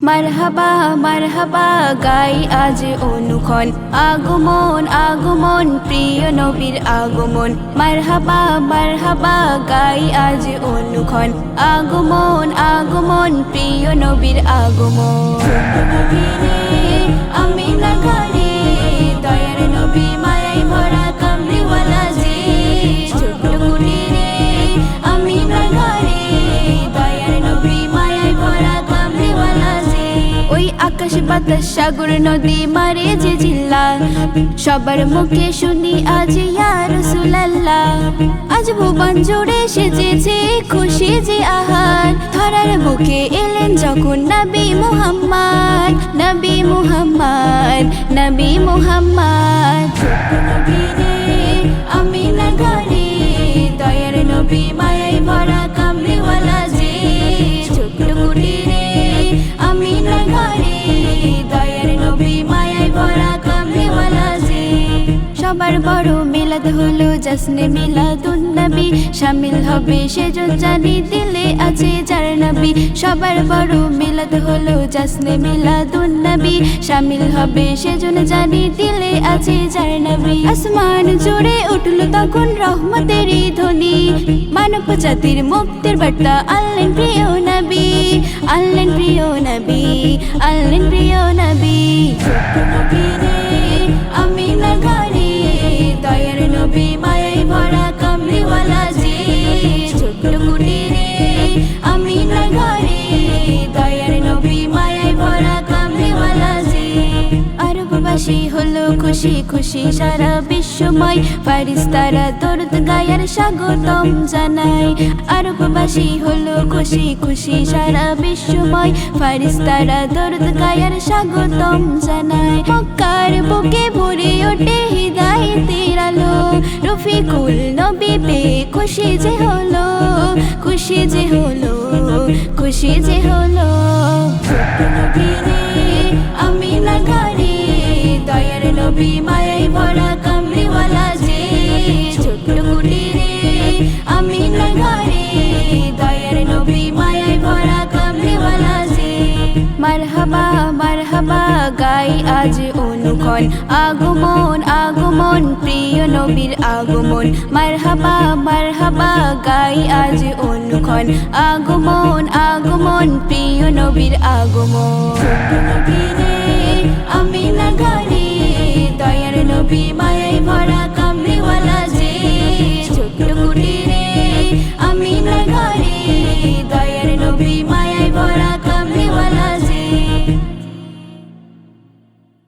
মারহাবা মারহাবা গাই আজ অনুক্ষণ আগমন আগমন প্রিয় নবীর আগমন মারহাবা মারহাবা গাই আজ অনুক্ষণ আগমন আগমন প্রিয় নবীর আগমন আমিনা ঘরে দয়ার নবী মায়ায় ভরা কামলিওয়ালা যে ছোট্ট কুটিরে আমিনা ঘরে দয়ার নবী মায়ায় ভরা কামলিওয়ালা যে ওই আকাশ বাতাস সাগর নদী মারে যে জিল্লা সবার মুখে শুনি আজ ইয়া রাসূলুল্লাহ আজ ভুবন জুড়ে সেজেছে খুশি যে আহার ধরার বুকে এলেন যখন নবী মুহাম্মদ নবী মুহাম্মদ নবী মুহাম্মদ আমিনা ঘরে দয়ার নবী মায়ায় ভরা কামলিওয়ালা যে ছোট্ট কুটিরে আমিনা ঘরে দয়ার নবী মায়ায় ভরা কামলিওয়ালা যে সবার বড় মিলাদ হলো জশ্নে মিলাদুন নবী শামিল হবে সেজন জানি দিলে আছে যার নবী সবার বড় মিলাদ হলো জশ্নে মিলাদুন নবী শামিল হবে সেজন জানি দিলে আছে যার নবী আসমান জুড়ে উঠল তখন রহমতের ধ্বনি মানব জাতির মুক্তির বার্তা আনলেন প্রিয় নবী আনলেন প্রিয় নবী আনলেন প্রিয় নবী আমিনা ঘরে দয়ার নবী মায়ায় ভরা কামলিওয়ালা যে ছোট্ট কুটিরে আমিনা ঘরে দয়ার নবী মায়ায় ভরা কামলিওয়ালা যে আরববাসী হলো খুশি খুশি সারা বিশ্বময় ফারিস্তারা দরুদ গায়ার স্বাগতম জানায় আরববাসী হলো খুশি খুশি সারা বিশ্বময় ফারিস্তারা দরুদ গায়ার স্বাগতম জানায় মক্কার বুকে ভরে ওঠে হিদায়াতের আলো রফিকুল নবী পেয়ে খুশি যে হলো খুশি যে হলো খুশি যে হলো আমিনা ঘরে দয়ার নবী মায়ায় ভরা কামলিওয়ালা যে ছোট্ট কুটিরে আমিনা ঘরে দয়ার নবী মায়ায় ভরা কামলিওয়ালা যে মারহাবা মারহাবা গাই আজ অনুক্ষণ আগমন আগমন প্রিয় নবীর আগমন মারহাবা মারহাবা গাই আজ অনুক্ষণ আগমন আগমন প্রিয় নবীর আগমন আমিনা ঘরে দয়ার নবী মায়া